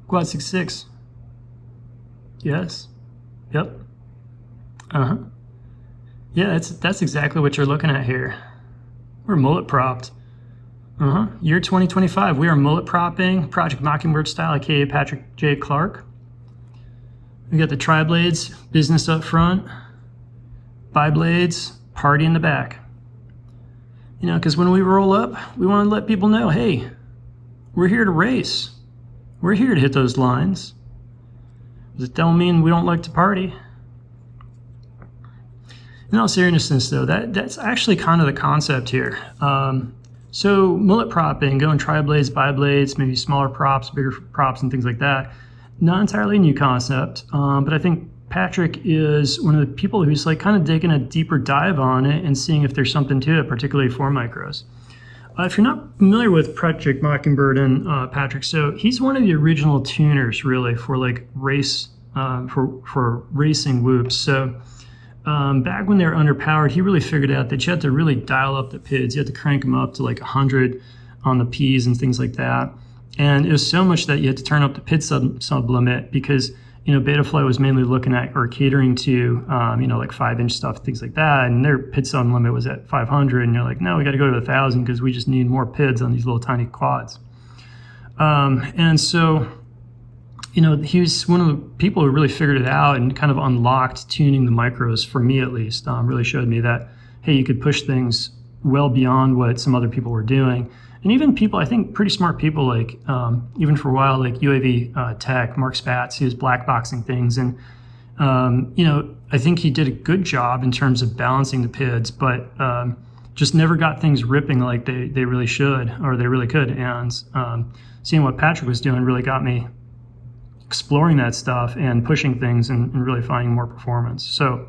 Quad 6.6. Yes. Yep. Uh-huh. Yeah, that's exactly what you're looking at here. We're mullet propped. Year 2025. We are mullet propping, Project Mockingbird style, aka Patrick J. Clark. We got the tri-blades, business up front, bi-blades, party in the back. You know, because when we roll up, we want to let people know, hey, we're here to race. We're here to hit those lines. Does it don't mean we don't like to party? In all seriousness, though, that's actually kind of the concept here. So mullet propping, going tri-blades, bi-blades, maybe smaller props, bigger props, and things like that. Not entirely a new concept, but I think Patrick is one of the people who's like kind of taking a deeper dive on it and seeing if there's something to it, particularly for micros. If you're not familiar with Project Mockingbird and Patrick, so he's one of the original tuners, really, for like race, for racing whoops. So back when they were underpowered, he really figured out that you had to really dial up the PIDs. You had to crank them up to like 100 on the Ps and things like that. And it was so much that you had to turn up the PID sub limit because, you know, Betafly was mainly looking at or catering to, you know, like 5-inch stuff, things like that. And their PID sub limit was at 500. And you're like, no, we got to go to 1,000 because we just need more PIDs on these little tiny quads. And so, you know, he was one of the people who really figured it out and kind of unlocked tuning the micros, for me at least. Really showed me that, hey, you could push things well beyond what some other people were doing. And even people, I think pretty smart people, like even for a while, like UAV Tech, Mark Spatz, he was blackboxing things. And, you know, I think he did a good job in terms of balancing the PIDs, but just never got things ripping like they really should, or they really could. And seeing what Patrick was doing really got me exploring that stuff and pushing things and really finding more performance. So,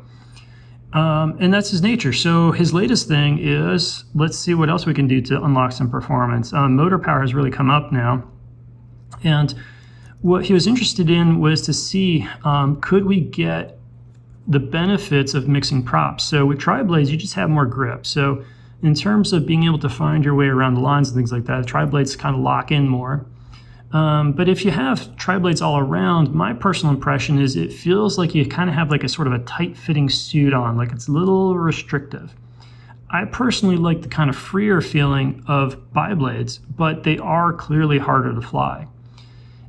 and that's his nature. So his latest thing is, let's see what else we can do to unlock some performance. Motor power has really come up now. And what he was interested in was to see, could we get the benefits of mixing props? So with tri-blades, you just have more grip. So in terms of being able to find your way around the lines and things like that, tri-blades kind of lock in more. But if you have tri-blades all around, my personal impression is it feels like you kind of have like a sort of a tight-fitting suit on, like it's a little restrictive. I personally like the kind of freer feeling of bi-blades, but they are clearly harder to fly.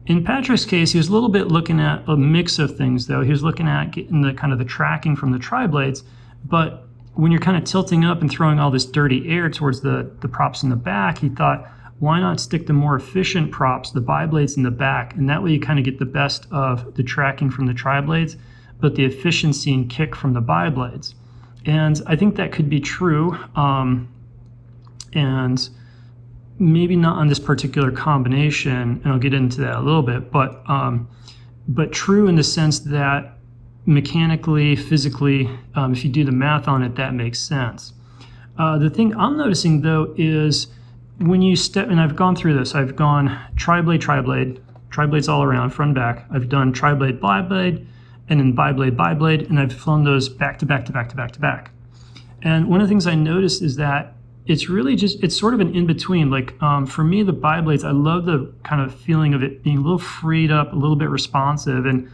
In Patrick's case, he was a little bit looking at a mix of things, though. He was looking at getting the kind of the tracking from the tri-blades, but when you're kind of tilting up and throwing all this dirty air towards the props in the back, he thought, why not stick to more efficient props, the bi-blades in the back, and that way you kind of get the best of the tracking from the tri-blades, but the efficiency and kick from the bi-blades. And I think that could be true, and maybe not on this particular combination, and I'll get into that a little bit, but true in the sense that mechanically, physically, if you do the math on it, that makes sense. The thing I'm noticing, though, is when you step, and I've gone through this, I've gone tri-blade, tri-blades all around, front and back. I've done tri-blade, bi-blade, and then bi-blade, bi-blade, and I've flown those back to back to back to back to back. And one of the things I noticed is that it's really just, it's sort of an in-between. Like for me, the bi-blades, I love the kind of feeling of it being a little freed up, a little bit responsive, and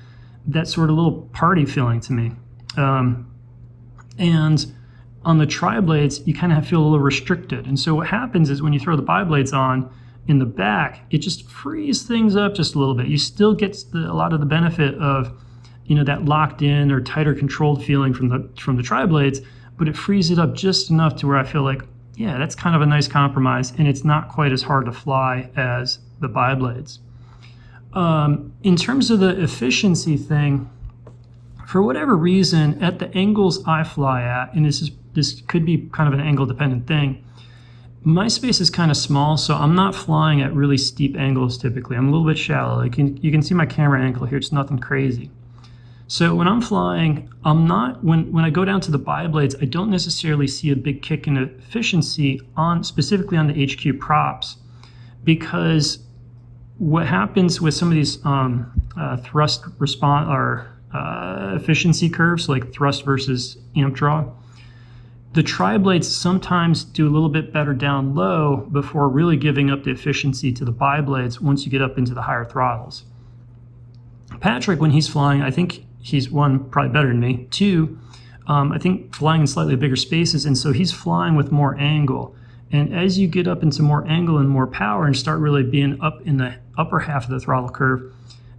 that sort of little party feeling to me. And on the tri-blades, you kind of feel a little restricted. And so what happens is when you throw the bi-blades on in the back, it just frees things up just a little bit. You still get a lot of the benefit of, you know, that locked in or tighter controlled feeling from the tri-blades, but it frees it up just enough to where I feel like, yeah, that's kind of a nice compromise, and it's not quite as hard to fly as the bi-blades. In terms of the efficiency thing, for whatever reason, at the angles I fly at, and this could be kind of an angle-dependent thing, my space is kind of small, so I'm not flying at really steep angles typically. I'm a little bit shallow. Like you can see my camera angle here. It's nothing crazy. So when I'm flying, I'm not, when I go down to the bi-blades, I don't necessarily see a big kick in efficiency specifically on the HQ props, because what happens with some of these thrust response or efficiency curves, like thrust versus amp draw, the tri-blades sometimes do a little bit better down low before really giving up the efficiency to the bi-blades once you get up into the higher throttles. Patrick, when he's flying, I think he's one, probably better than me. Two, I think flying in slightly bigger spaces, and so he's flying with more angle. And as you get up into more angle and more power and start really being up in the upper half of the throttle curve,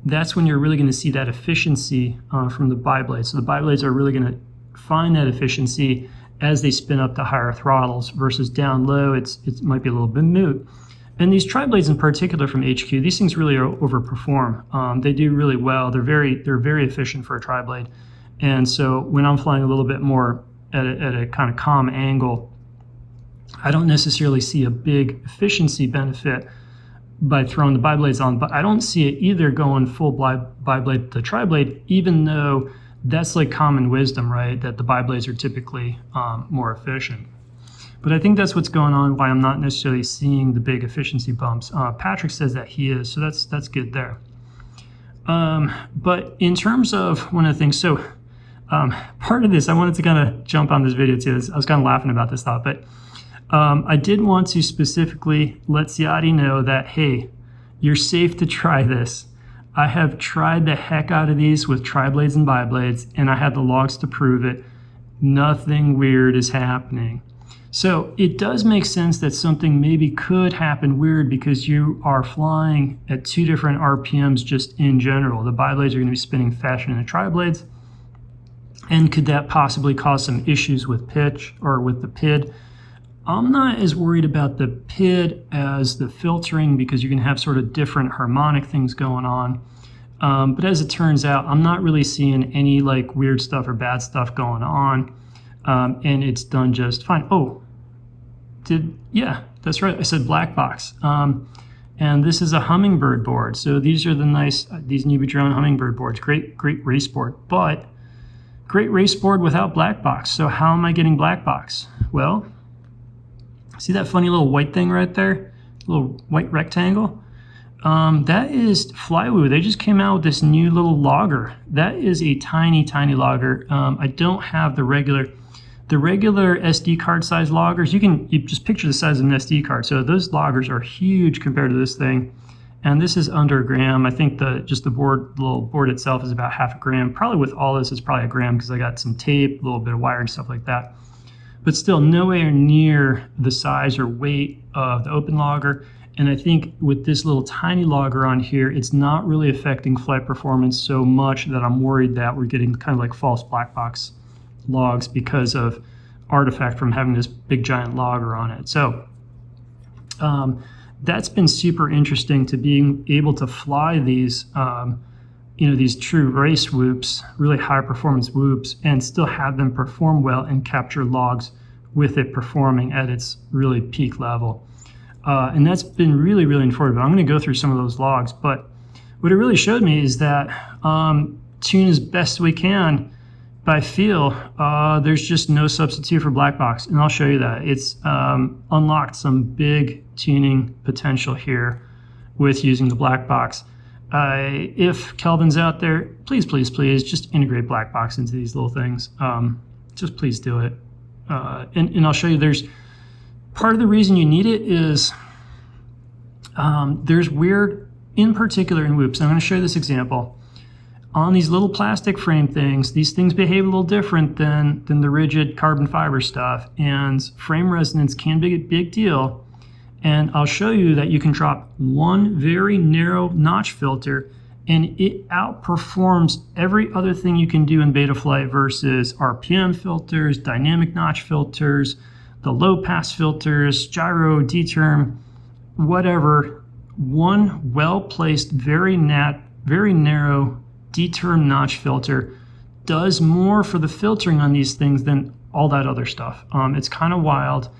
that's when you're really going to see that efficiency from the biblades. So the biblades are really going to find that efficiency as they spin up to higher throttles versus down low. It might be a little bit moot. And these tri-blades in particular from HQ, these things really overperform. They do really well. They're very efficient for a tri-blade. And so when I'm flying a little bit more at a kind of calm angle, I don't necessarily see a big efficiency benefit by throwing the biblades on, but I don't see it either going full biblade to tri-blade, even though that's like common wisdom, right? That the biblades are typically more efficient. But I think that's what's going on, why I'm not necessarily seeing the big efficiency bumps. Patrick says that he is, so that's good there. But in terms of one of the things, so part of this, I wanted to kind of jump on this video too. I was kind of laughing about this thought, but I did want to specifically let Ciati know that, hey, you're safe to try this. I have tried the heck out of these with tri-blades and biblades, and I have the logs to prove it. Nothing weird is happening. So it does make sense that something maybe could happen weird because you are flying at two different RPMs just in general. The biblades are going to be spinning faster than the tri-blades. And could that possibly cause some issues with pitch or with the PID? I'm not as worried about the PID as the filtering because you're going to have sort of different harmonic things going on. But as it turns out, I'm not really seeing any like weird stuff or bad stuff going on. And it's done just fine. Oh, yeah, that's right. I said black box. And this is a Hummingbird board. So these are the nice, these Nubidrone Hummingbird boards. Great race board, but great race board without black box. So how am I getting black box? Well, see that funny little white thing right there? Little white rectangle? That is Flywoo. They just came out with this new little logger. That is a tiny, tiny logger. I don't have the regular SD card size loggers. You just picture the size of an SD card. So those loggers are huge compared to this thing. And this is under a gram. I think the little board itself is about half a gram. Probably with all this, it's probably a gram because I got some tape, a little bit of wire and stuff like that. But still nowhere near the size or weight of the open logger. And I think with this little tiny logger on here, it's not really affecting flight performance so much that I'm worried that we're getting kind of like false black box logs because of artifact from having this big giant logger on it. So that's been super interesting to being able to fly these, these true race whoops, really high performance whoops, and still have them perform well and capture logs with it performing at its really peak level. And that's been really, really informative. I'm going to go through some of those logs, but what it really showed me is that tune as best we can by feel. There's just no substitute for black box, and I'll show you that. It's unlocked some big tuning potential here with using the black box. If Kelvin's out there, please, please, please just integrate black box into these little things. Just please do it. And I'll show you there's part of the reason you need it is there's weird, in particular in whoops. I'm going to show you this example. On these little plastic frame things, these things behave a little different than the rigid carbon fiber stuff, and frame resonance can be a big deal. And I'll show you that you can drop one very narrow notch filter and it outperforms every other thing you can do in Betaflight versus RPM filters, dynamic notch filters, the low pass filters, gyro, D-term, whatever. One well-placed, very narrow D-term notch filter does more for the filtering on these things than all that other stuff. It's kind of wild.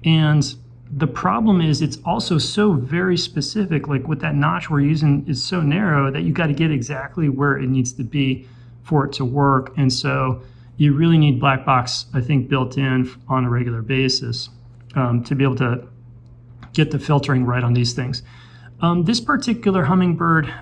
And the problem is it's also so very specific. Like with that notch we're using is so narrow that you got to get exactly where it needs to be for it to work. And so you really need black box, I think, built in on a regular basis to be able to get the filtering right on these things. This particular Hummingbird,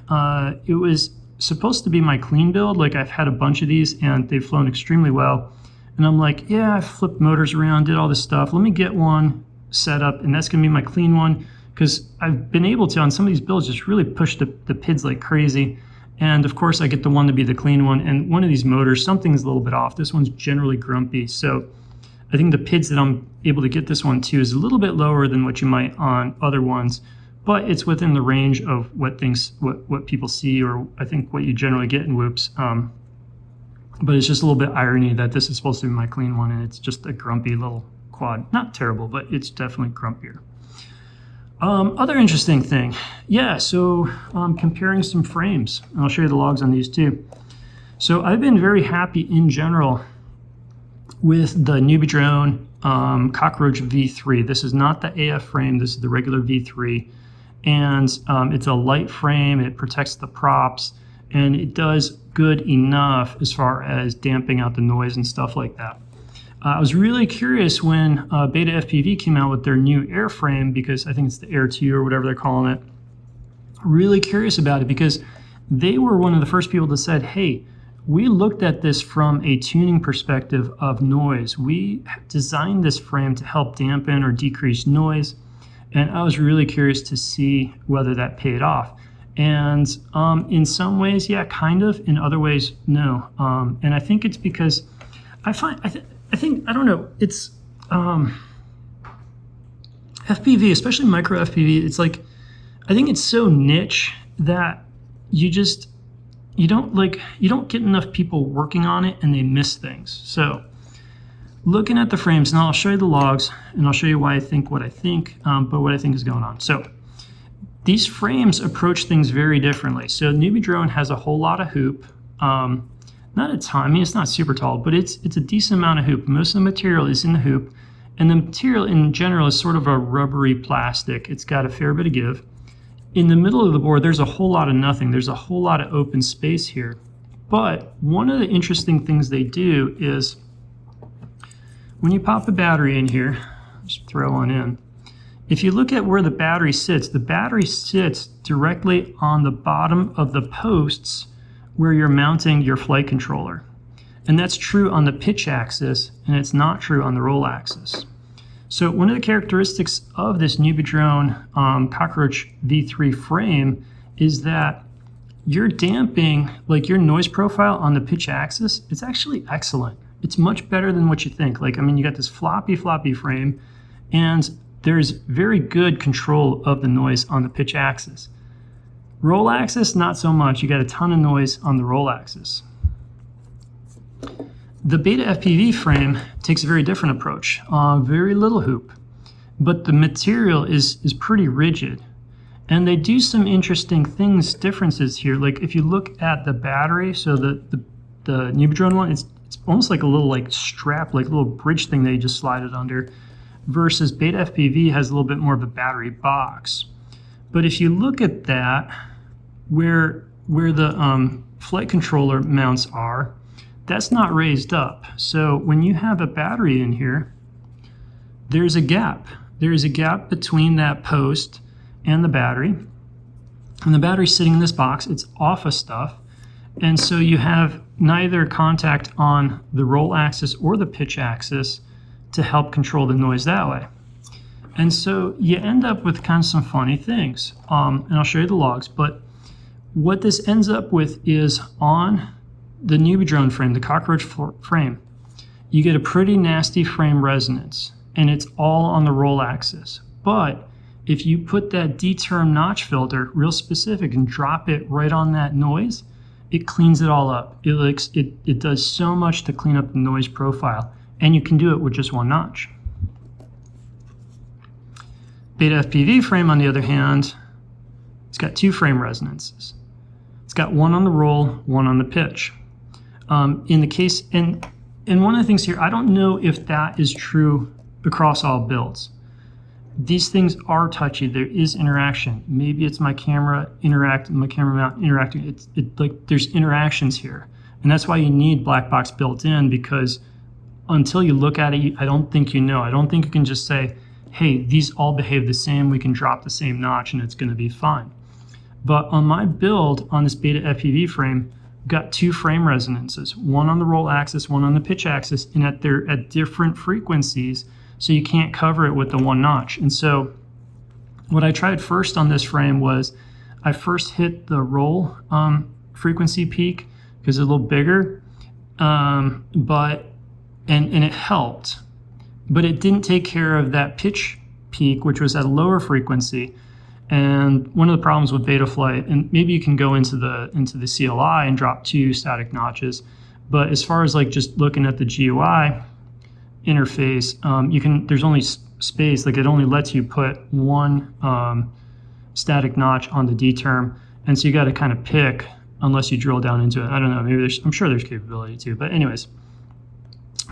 it was supposed to be my clean build. Like I've had a bunch of these and they've flown extremely well. And I'm like, yeah, I flipped motors around, did all this stuff. Let me get one set up, and that's going to be my clean one because I've been able to, on some of these builds, just really push the PIDs like crazy. And of course I get the one to be the clean one, and one of these motors, something's a little bit off. This one's generally grumpy. So I think the PIDs that I'm able to get this one to is a little bit lower than what you might on other ones, but it's within the range of what people see, or I think what you generally get in whoops. But it's just a little bit irony that this is supposed to be my clean one and it's just a grumpy little quad. Not terrible, but it's definitely grumpier. Other interesting thing, yeah, so comparing some frames, and I'll show you the logs on these too. So I've been very happy in general with the Newbie Drone Cockroach V3. This is not the AF frame, this is the regular V3. And it's a light frame, it protects the props, and it does good enough as far as damping out the noise and stuff like that. I was really curious when Beta FPV came out with their new airframe, because I think it's the Air 2 or whatever they're calling it. Really curious about it because they were one of the first people that said, hey, we looked at this from a tuning perspective of noise. We designed this frame to help dampen or decrease noise. And I was really curious to see whether that paid off. And in some ways, yeah, kind of. In other ways, no. And I think it's because I don't know, it's FPV, especially micro FPV, it's like, I think it's so niche that you don't get enough people working on it and they miss things. So looking at the frames, and I'll show you the logs and I'll show you why I think what I think, but what I think is going on. So these frames approach things very differently. So Newbie Drone has a whole lot of hoop, not a ton, I mean, it's not super tall, but it's a decent amount of hoop. Most of the material is in the hoop, and the material in general is sort of a rubbery plastic. It's got a fair bit of give. In the middle of the board, there's a whole lot of nothing. There's a whole lot of open space here. But one of the interesting things they do is when you pop a battery in here, just throw one in. If you look at where the battery sits directly on the bottom of the posts where you're mounting your flight controller. And that's true on the pitch axis, and it's not true on the roll axis. So one of the characteristics of this Newbie Drone Cockroach V3 frame is that your damping, like your noise profile on the pitch axis, it's actually excellent. It's much better than what you think. Like, I mean, you got this floppy frame, and there's very good control of the noise on the pitch axis. Roll axis, not so much. You got a ton of noise on the roll axis. The Beta FPV frame takes a very different approach. Very little hoop, but the material is pretty rigid. And they do some interesting differences here. Like if you look at the battery, so the Newbie Drone one, it's almost like a little like strap, like a little bridge thing that you just slide it under, versus Beta FPV has a little bit more of a battery box. But if you look at that, where the flight controller mounts are, that's not raised up. So when you have a battery in here, there's a gap. There is a gap between that post and the battery. And the battery's sitting in this box. It's off of stuff. And so you have neither contact on the roll axis or the pitch axis to help control the noise that way. And so you end up with kind of some funny things. And I'll show you the logs, but what this ends up with is on the Newbie Drone frame, the Cockroach frame, you get a pretty nasty frame resonance, and it's all on the roll axis. But if you put that D-term notch filter real specific and drop it right on that noise, it cleans it all up. It does so much to clean up the noise profile, and you can do it with just one notch. Beta FPV frame, on the other hand, it's got two frame resonances. It's got one on the roll, one on the pitch. In the case, and one of the things here, I don't know if that is true across all builds. These things are touchy. There is interaction. Maybe it's my camera mount interacting. Like there's interactions here, and that's why you need black box built in, because until you look at it, I don't think you know. I don't think you can just say, hey, these all behave the same. We can drop the same notch and it's going to be fine. But on my build on this Beta FPV frame, got two frame resonances, one on the roll axis, one on the pitch axis, and they're at different frequencies, so you can't cover it with the one notch. And so what I tried first on this frame was I first hit the roll frequency peak because it's a little bigger, but it helped, but it didn't take care of that pitch peak, which was at a lower frequency. And one of the problems with Betaflight, and maybe you can go into the CLI and drop 2 static notches, but as far as like just looking at the GUI interface, there's only space, like it only lets you put 1 static notch on the D term, and so you got to kind of pick unless you drill down into it. I don't know, maybe I'm sure there's capability too, but anyways.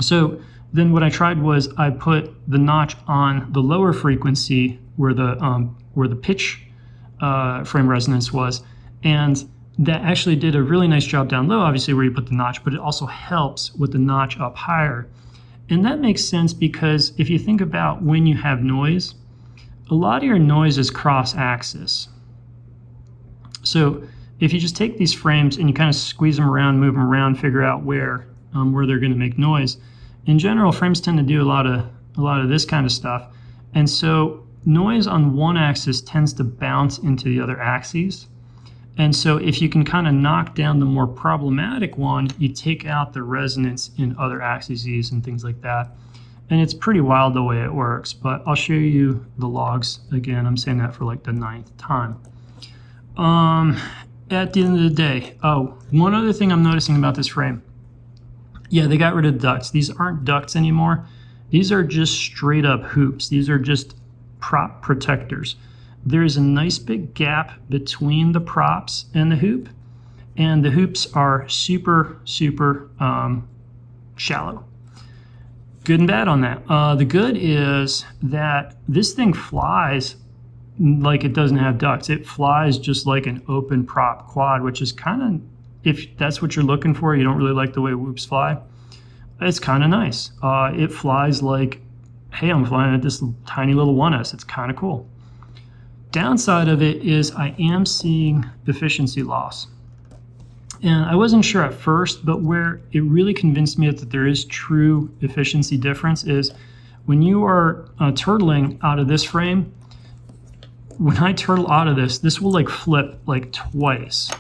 So then what I tried was I put the notch on the lower frequency where the pitch frame resonance was, and that actually did a really nice job down low, obviously where you put the notch, but it also helps with the notch up higher. And that makes sense because if you think about when you have noise, a lot of your noise is cross-axis. So if you just take these frames and you kind of squeeze them around, move them around, figure out where they're going to make noise. In general, frames tend to do a lot of this kind of stuff, and so noise on one axis tends to bounce into the other axes. And so if you can kind of knock down the more problematic one, you take out the resonance in other axes and things like that. And it's pretty wild the way it works, but I'll show you the logs again. I'm saying that for like the 9th time. At the end of the day, one other thing I'm noticing about this frame. Yeah, they got rid of the ducts. These aren't ducts anymore. These are just straight up hoops. These are just prop protectors. There's a nice big gap between the props and the hoop, and the hoops are super shallow. Good and bad on that. The good is that this thing flies like it doesn't have ducts. It flies just like an open prop quad, which is kind of, if that's what you're looking for, you don't really like the way whoops fly, it's kind of nice. It flies like, hey, I'm flying at this tiny little 1S. It's kind of cool. Downside of it is I am seeing efficiency loss. And I wasn't sure at first, but where it really convinced me that there is true efficiency difference is when you are turtling out of this frame. When I turtle out of this will like flip like twice.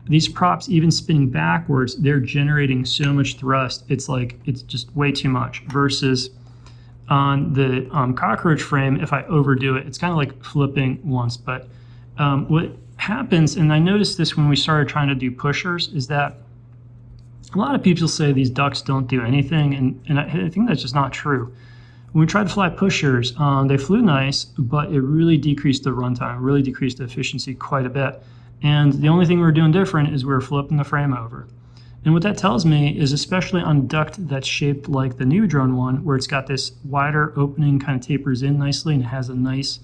These props, even spinning backwards, they're generating so much thrust. It's just way too much. Versus on the cockroach frame, if I overdo it, it's kind of like flipping once. But what happens, and I noticed this when we started trying to do pushers, is that a lot of people say these ducts don't do anything, and I think that's just not true. When we tried to fly pushers, they flew nice, but it really decreased the runtime, really decreased the efficiency quite a bit. And the only thing we were doing different is we were flipping the frame over. And what that tells me is, especially on a duct that's shaped like the new drone one, where it's got this wider opening, kind of tapers in nicely, and it has a nice,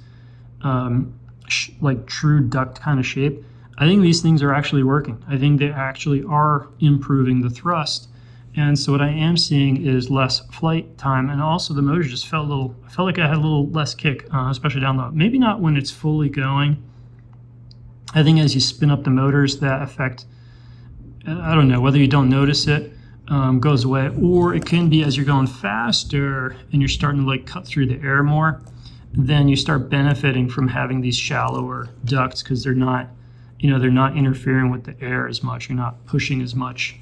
like true duct kind of shape, I think these things are actually working. I think they actually are improving the thrust. And so what I am seeing is less flight time, and also the motor just I felt like I had a little less kick, especially down low. Maybe not when it's fully going. I think as you spin up the motors, that effect, I don't know, whether you don't notice it, goes away, or it can be as you're going faster and you're starting to like cut through the air more, then you start benefiting from having these shallower ducts because they're not interfering with the air as much. You're not pushing as much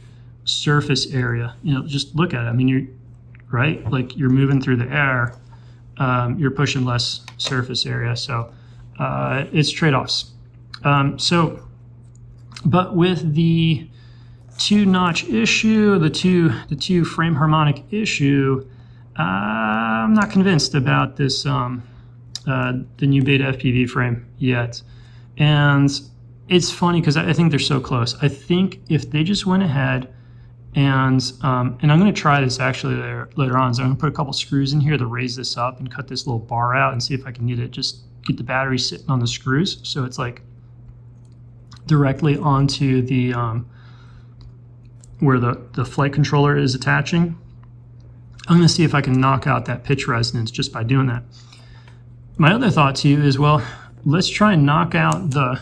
surface area. Just look at it. I mean, you're right, like you're moving through the air, you're pushing less surface area. So it's trade-offs. But with the 2-notch issue, the two frame harmonic issue, I'm not convinced about this the new beta FPV frame yet. And it's funny because I think they're so close. I think if they just went ahead and I'm going to try this actually later on. So I'm going to put a couple screws in here to raise this up and cut this little bar out and see if I can get the battery sitting on the screws so it's like directly onto the where the flight controller is attaching. I'm going to see if I can knock out that pitch resonance just by doing that. My other thought too is, well, let's try and knock out the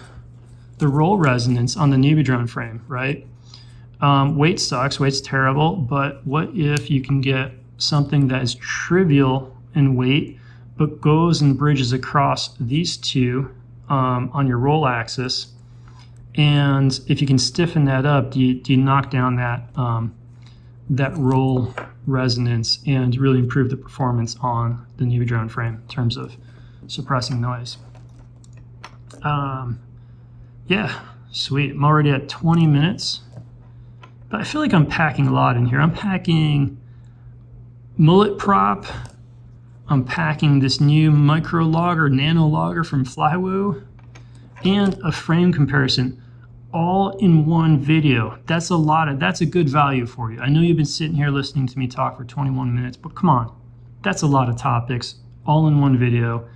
roll resonance on the Newbie drone frame, right? Weight sucks, weight's terrible, but what if you can get something that is trivial in weight but goes and bridges across these two on your roll axis, And if you can stiffen that up, do you knock down that that roll resonance and really improve the performance on the new drone frame in terms of suppressing noise. Yeah, sweet. I'm already at 20 minutes, but I feel like I'm packing a lot in here. I'm packing Mullet prop. I'm packing this new micro logger, nano logger from Flywoo, and a frame comparison, all in one video. That's a good value for you. I know you've been sitting here listening to me talk for 21 minutes, but come on, that's a lot of topics, all in one video.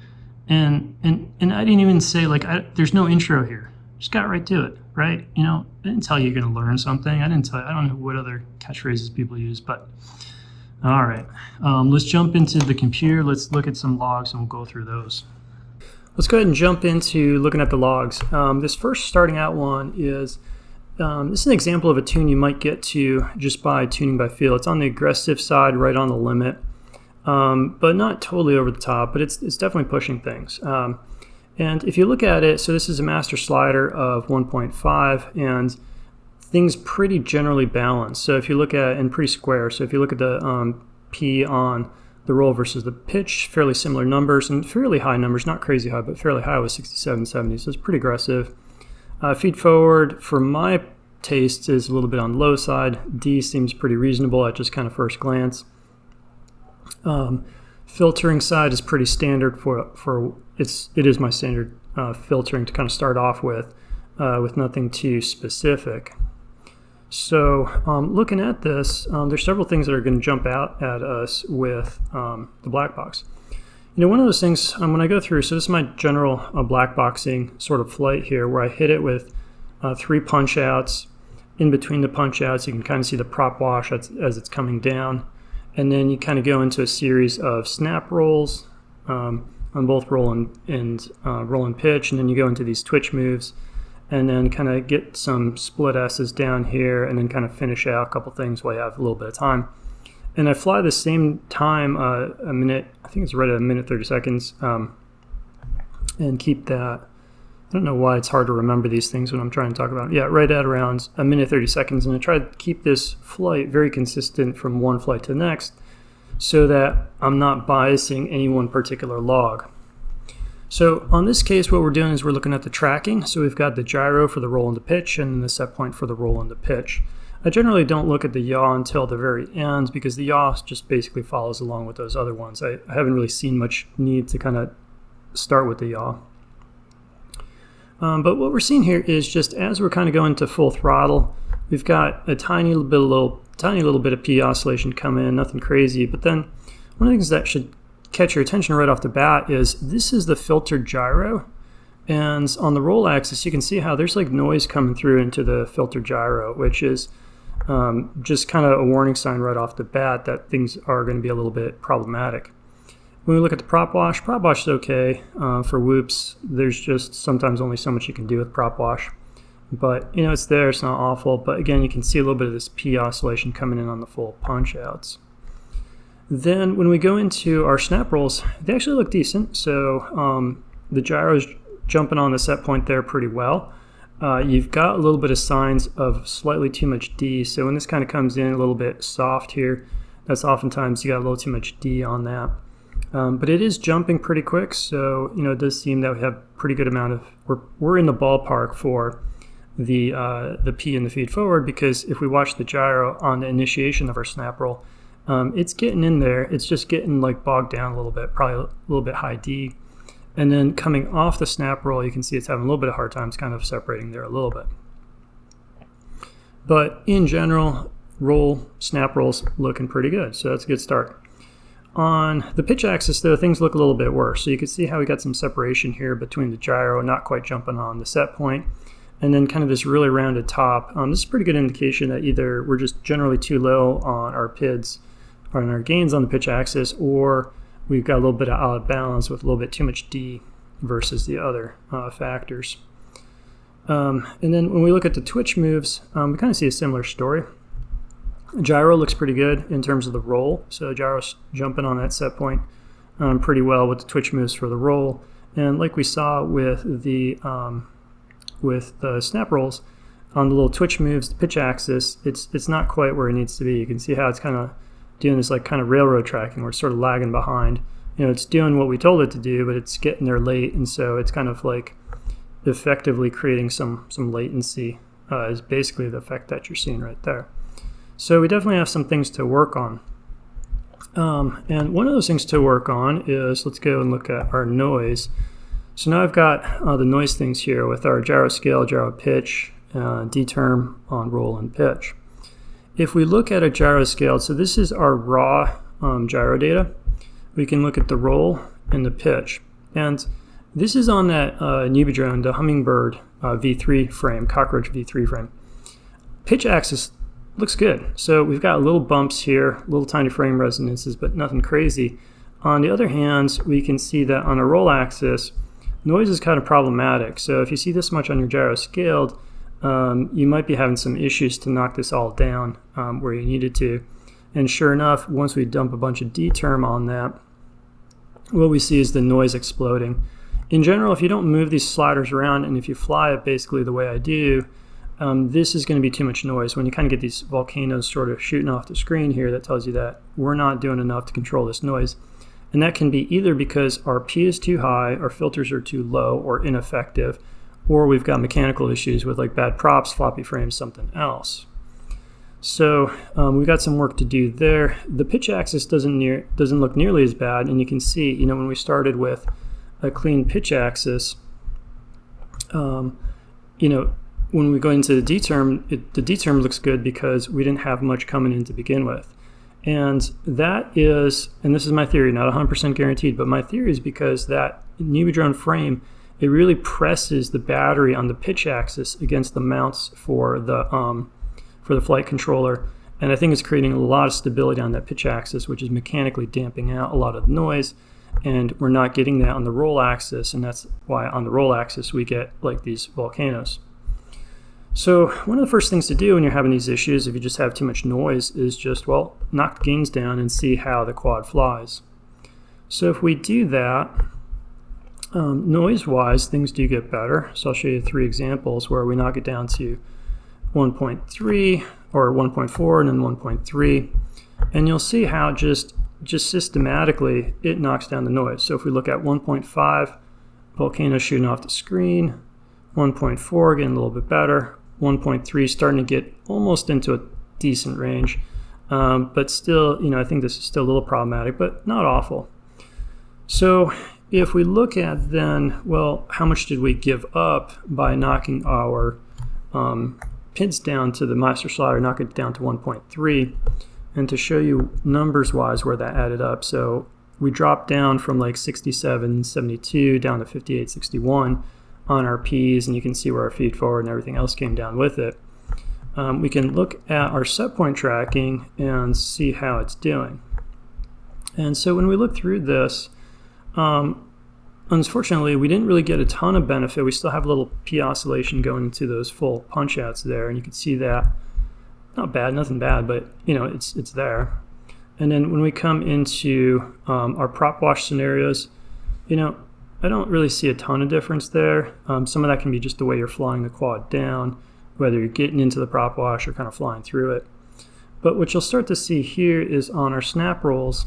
And I didn't even say, like, there's no intro here. Just got right to it, right? You know, I didn't tell you you're gonna learn something. I don't know what other catchphrases people use, but all right. Let's jump into the computer. Let's look at some logs and we'll go through those. Let's go ahead and jump into looking at the logs. This first starting out one is, this is an example of a tune you might get to just by tuning by feel. It's on the aggressive side, right on the limit, but not totally over the top, but it's definitely pushing things. And if you look at it, so this is a master slider of 1.5 and things pretty generally balanced. So if you look at, and pretty square, so if you look at the P on the roll versus the pitch, fairly similar numbers and fairly high numbers, not crazy high, but fairly high with 67, 70, so it's pretty aggressive. Feed forward, for my taste, is a little bit on the low side. D seems pretty reasonable at just kind of first glance. Filtering side is pretty standard it is my standard filtering to kind of start off with nothing too specific. So looking at this, there's several things that are going to jump out at us with the black box. You know, one of those things when I go through, so this is my general black boxing sort of flight here, where I hit it with 3 punch outs. In between the punch outs, you can kind of see the prop wash as it's coming down. And then you kind of go into a series of snap rolls on both roll and pitch, and then you go into these twitch moves, and then kind of get some split S's down here, and then kind of finish out a couple things while you have a little bit of time. And I fly the same time a minute, I think it's right at a minute 30 seconds, and keep that. I don't know why it's hard to remember these things when I'm trying to talk about it. Yeah, right at around a minute 30 seconds, and I try to keep this flight very consistent from one flight to the next so that I'm not biasing any one particular log. So on this case, what we're doing is we're looking at the tracking. So we've got the gyro for the roll and the pitch, and then the set point for the roll and the pitch. I generally don't look at the yaw until the very end because the yaw just basically follows along with those other ones. I haven't really seen much need to kind of start with the yaw. But what we're seeing here is just as we're kind of going to full throttle, we've got a tiny little bit of P oscillation come in, nothing crazy. But then one of the things that should catch your attention right off the bat is this is the filtered gyro. And on the roll axis, you can see how there's like noise coming through into the filtered gyro, which is just kind of a warning sign right off the bat that things are going to be a little bit problematic. When we look at the prop wash is okay. For whoops, there's just sometimes only so much you can do with prop wash. But, you know, it's there, it's not awful. But again, you can see a little bit of this P oscillation coming in on the full punch outs. Then when we go into our snap rolls, they actually look decent. So the gyro's jumping on the set point there pretty well. You've got a little bit of signs of slightly too much D. So when this kind of comes in a little bit soft here, that's oftentimes you got a little too much D on that. But it is jumping pretty quick, so you know it does seem that we have pretty good amount of we're in the ballpark for the P and the feed forward, because if we watch the gyro on the initiation of our snap roll, it's getting in there. It's just getting like bogged down a little bit, probably a little bit high D, and then coming off the snap roll, you can see it's having a little bit of hard time. It's kind of separating there a little bit, but in general, snap rolls looking pretty good, so that's a good start. On the pitch axis, though, things look a little bit worse. So you can see how we got some separation here between the gyro not quite jumping on the set point, and then kind of this really rounded top. This is a pretty good indication that either we're just generally too low on our PIDs or on our gains on the pitch axis, or we've got a little bit of out of balance with a little bit too much D versus the other factors. And then when we look at the twitch moves, we kind of see a similar story. Gyro looks pretty good in terms of the roll, so gyro's jumping on that set point pretty well with the twitch moves for the roll. And like we saw with the with the snap rolls, on the little twitch moves, the pitch axis, it's not quite where it needs to be. You can see how it's kind of doing this like kind of railroad tracking where it's sort of lagging behind. You know, it's doing what we told it to do, but it's getting there late, and so it's kind of like effectively creating some latency is basically the effect that you're seeing right there. So we definitely have some things to work on. And one of those things to work on is, let's go and look at our noise. So now I've got the noise things here with our gyro scale, gyro pitch, D-term on roll and pitch. If we look at a gyro scale, so this is our raw gyro data, we can look at the roll and the pitch. And this is on that Nubi drone, the Hummingbird V3 frame, Cockroach V3 frame. Pitch axis looks good. So we've got little bumps here, little tiny frame resonances, but nothing crazy. On the other hand, we can see that on a roll axis, noise is kind of problematic. So if you see this much on your gyro scaled, you might be having some issues to knock this all down where you needed to. And sure enough, once we dump a bunch of D-term on that, what we see is the noise exploding. In general, if you don't move these sliders around and if you fly it basically the way I do, this is going to be too much noise. When you kind of get these volcanoes sort of shooting off the screen here, that tells you that we're not doing enough to control this noise. And that can be either because our P is too high, our filters are too low or ineffective, or we've got mechanical issues with like bad props, floppy frames, something else. So we've got some work to do there. The pitch axis doesn't look nearly as bad, and you can see, you know, when we started with a clean pitch axis, you know, when we go into the D-term, the D-term looks good because we didn't have much coming in to begin with. And that is, and this is my theory, not 100% guaranteed, but my theory is because that Nubi drone frame, it really presses the battery on the pitch axis against the mounts for the flight controller. And I think it's creating a lot of stability on that pitch axis, which is mechanically damping out a lot of the noise. And we're not getting that on the roll axis, and that's why on the roll axis we get like these volcanoes. So one of the first things to do when you're having these issues, if you just have too much noise, is just, well, knock the gains down and see how the quad flies. So if we do that, noise-wise, things do get better. So I'll show you 3 examples where we knock it down to 1.3 or 1.4 and then 1.3. And you'll see how just systematically it knocks down the noise. So if we look at 1.5, volcano shooting off the screen, 1.4 getting a little bit better, 1.3 starting to get almost into a decent range, but still, you know, I think this is still a little problematic, but not awful. So if we look at then, well, how much did we give up by knocking our PIDs down to the master slider, knock it down to 1.3, and to show you numbers wise where that added up. So we dropped down from like 67, 72 down to 58, 61 on our Ps, and you can see where our feed forward and everything else came down with it. We can look at our set point tracking and see how it's doing. And so when we look through this, unfortunately, we didn't really get a ton of benefit. We still have a little P oscillation going into those full punch outs there, and you can see that. Not bad, nothing bad, but you know, it's there. And then when we come into our prop wash scenarios, you know, I don't really see a ton of difference there. Some of that can be just the way you're flying the quad down, whether you're getting into the prop wash or kind of flying through it. But what you'll start to see here is on our snap rolls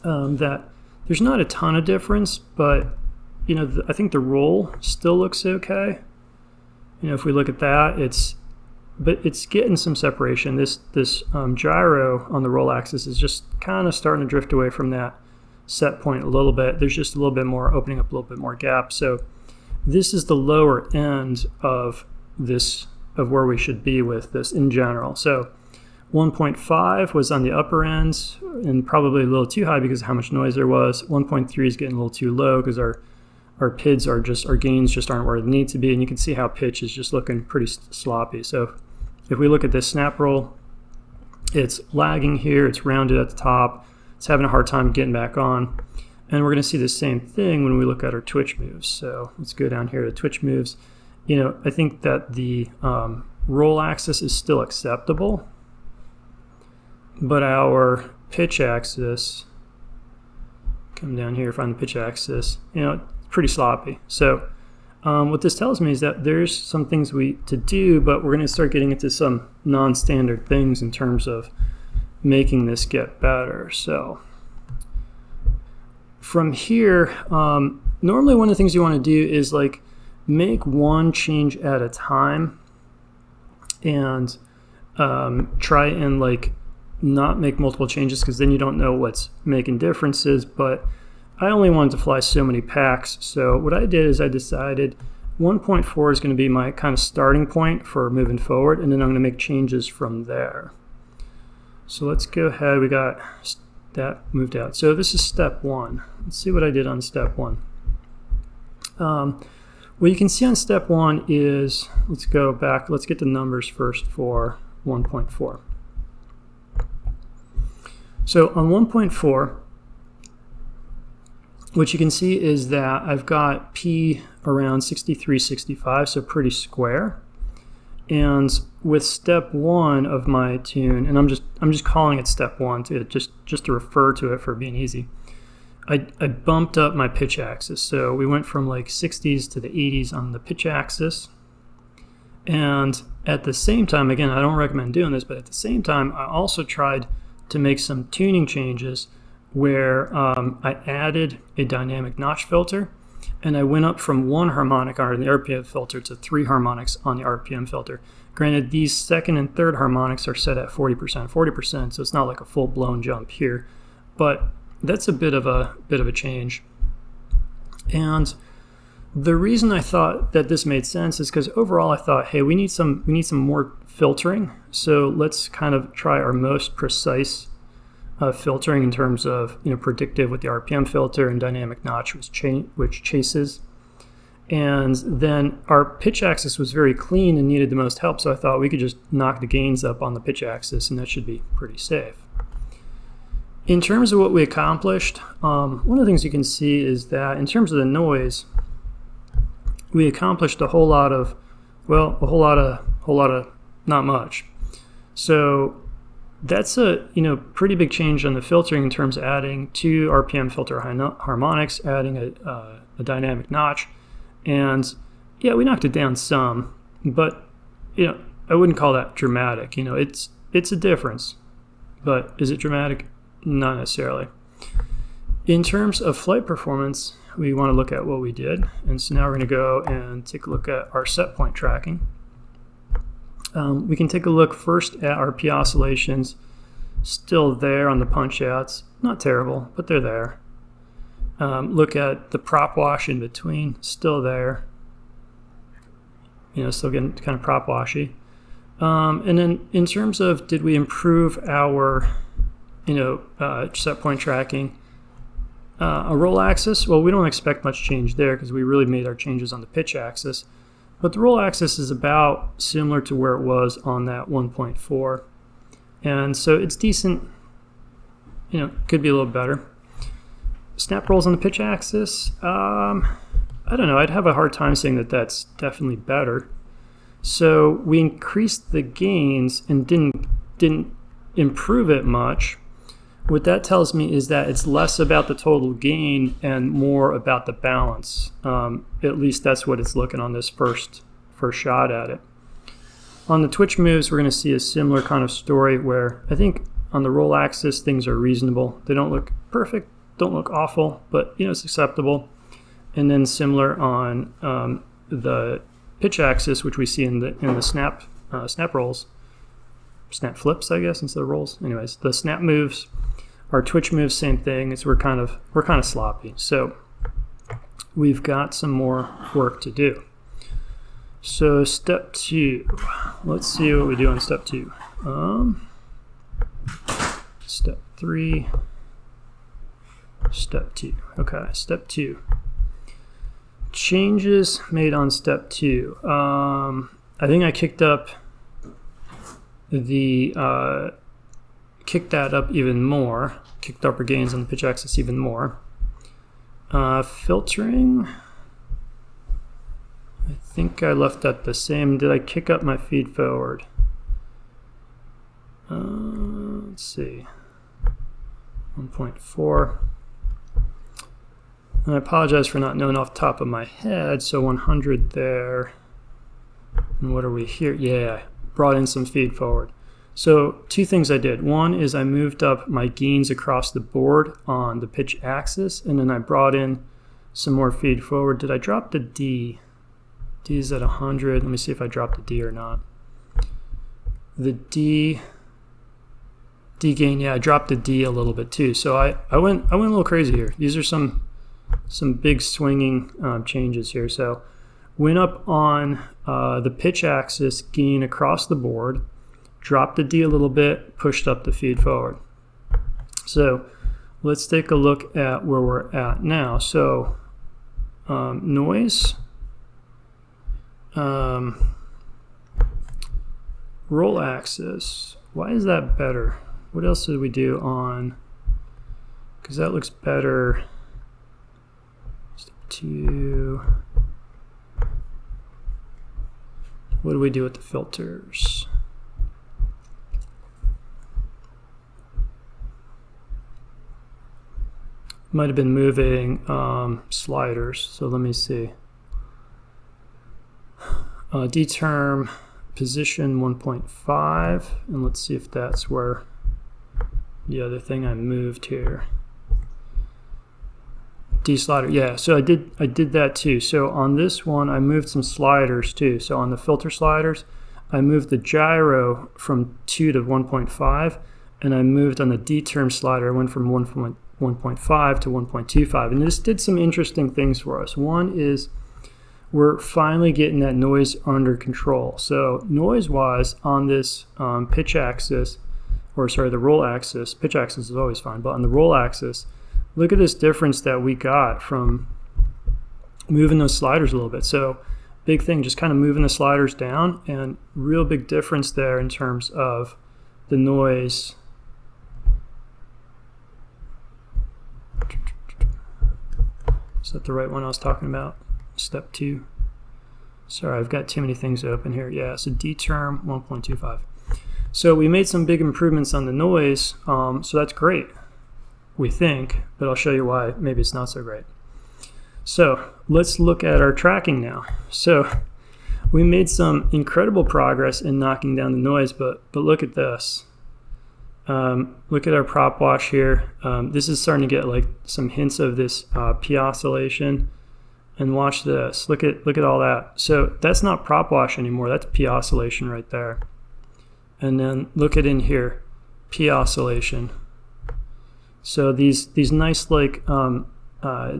that there's not a ton of difference, but you know, I think the roll still looks okay. You know, if we look at that, it's getting some separation. This gyro on the roll axis is just kind of starting to drift away from that set point a little bit. There's just a little bit more opening up, a little bit more gap. So this is the lower end of this, of where we should be with this in general. So 1.5 was on the upper end and probably a little too high because of how much noise there was. 1.3 is getting a little too low because our PIDs are just, our gains just aren't where they need to be, and you can see how pitch is just looking pretty sloppy. So if we look at this snap roll, it's lagging here, it's rounded at the top, it's having a hard time getting back on. And we're going to see the same thing when we look at our twitch moves. So let's go down here to twitch moves. You know, I think that the roll axis is still acceptable, but our pitch axis, come down here, find the pitch axis, you know, pretty sloppy. So what this tells me is that there's some things to do, but we're going to start getting into some non-standard things in terms of making this get better. So from here, normally one of the things you want to do is like make one change at a time and try and like not make multiple changes, because then you don't know what's making differences. But I only wanted to fly so many packs, so what I did is I decided 1.4 is going to be my kind of starting point for moving forward, and then I'm going to make changes from there. So let's go ahead. We got that moved out. So this is step 1. Let's see what I did on step 1. What you can see on step 1 is, let's go back, let's get the numbers first for 1.4. So on 1.4, what you can see is that I've got P around 63, 65, so pretty square. And with step 1 of my tune, and I'm just calling it step 1 to just to refer to it for being easy, I bumped up my pitch axis. So we went from like 60s to the 80s on the pitch axis. And at the same time, again, I don't recommend doing this, but at the same time, I also tried to make some tuning changes where I added a dynamic notch filter, and I went up from 1 harmonic on the RPM filter to 3 harmonics on the RPM filter. Granted, these second and third harmonics are set at 40%, so it's not like a full-blown jump here, but that's a bit of a change. And the reason I thought that this made sense is because overall I thought, hey, we need some more filtering, so let's kind of try our most precise filtering in terms of predictive with the RPM filter and dynamic notch, which chases. And then our pitch axis was very clean and needed the most help, so I thought we could just knock the gains up on the pitch axis, and that should be pretty safe. In terms of what we accomplished, one of the things you can see is that in terms of the noise, we accomplished a whole lot of not much. So that's a pretty big change on the filtering in terms of adding 2 RPM filter harmonics, adding a dynamic notch, and yeah, we knocked it down some, but I wouldn't call that dramatic. It's a difference, but is it dramatic? Not necessarily. In terms of flight performance, we want to look at what we did, and so now we're going to go and take a look at our set point tracking. We can take a look first at our P oscillations, still there on the punch outs, not terrible, but they're there. Look at the prop wash in between, still there, still getting kind of prop washy. And then in terms of did we improve our set point tracking, a roll axis, well, we don't expect much change there because we really made our changes on the pitch axis. But the roll axis is about similar to where it was on that 1.4. And so it's decent, could be a little better. Snap rolls on the pitch axis, I don't know, I'd have a hard time saying that that's definitely better. So we increased the gains and didn't improve it much. What that tells me is that it's less about the total gain and more about the balance. At least that's what it's looking on this first shot at it. On the twitch moves, we're going to see a similar kind of story where I think on the roll axis things are reasonable. They don't look perfect, don't look awful, but it's acceptable. And then similar on the pitch axis, which we see in the snap rolls, snap flips, I guess, instead of rolls. Anyways, the snap moves. Our twitch moves, same thing. We're kind of sloppy. So we've got some more work to do. So step 2. Let's see what we do on step 2. Step 3. Step 2. Okay, step 2. Changes made on step 2. I think I kicked that up even more, kicked up our gains on the pitch axis even more. Filtering, I think I left that the same. Did I kick up my feed forward? Let's see, 1.4. And I apologize for not knowing off the top of my head. So 100 there. And what are we here? Yeah, brought in some feed forward. So two things I did. One is I moved up my gains across the board on the pitch axis, and then I brought in some more feed forward. Did I drop the D? D is at 100. Let me see if I dropped the D or not. The D gain, yeah, I dropped the D a little bit too. So I went a little crazy here. These are some big swinging changes here. So went up on the pitch axis, gain across the board, dropped the D a little bit, pushed up the feed forward. So let's take a look at where we're at now. So noise, roll axis. Why is that better? What else did we do on? Because that looks better. Step 2. What do we do with the filters? Might have been moving sliders, so let me see. D-term position 1.5, and let's see if that's where the other thing I moved here. D slider, yeah, so I did that too. So on this one I moved some sliders too. So on the filter sliders I moved the gyro from 2 to 1.5, and I moved on the D-term slider, I went from 1.5 to 1.25, and this did some interesting things for us. One is we're finally getting that noise under control. So noise-wise on this pitch axis, or sorry, the roll axis, pitch axis is always fine, but on the roll axis, look at this difference that we got from moving those sliders a little bit. So big thing, just kind of moving the sliders down, and real big difference there in terms of the noise. Is that the right one I was talking about? Step 2. Sorry, I've got too many things open here. Yeah, so D-term 1.25. So we made some big improvements on the noise, so that's great, we think, but I'll show you why maybe it's not so great. So let's look at our tracking now. So we made some incredible progress in knocking down the noise, but look at this. Look at our prop wash here. This is starting to get like some hints of this P oscillation. And watch this. Look at all that. So that's not prop wash anymore. That's P oscillation right there. And then look at in here, P oscillation. So these nice like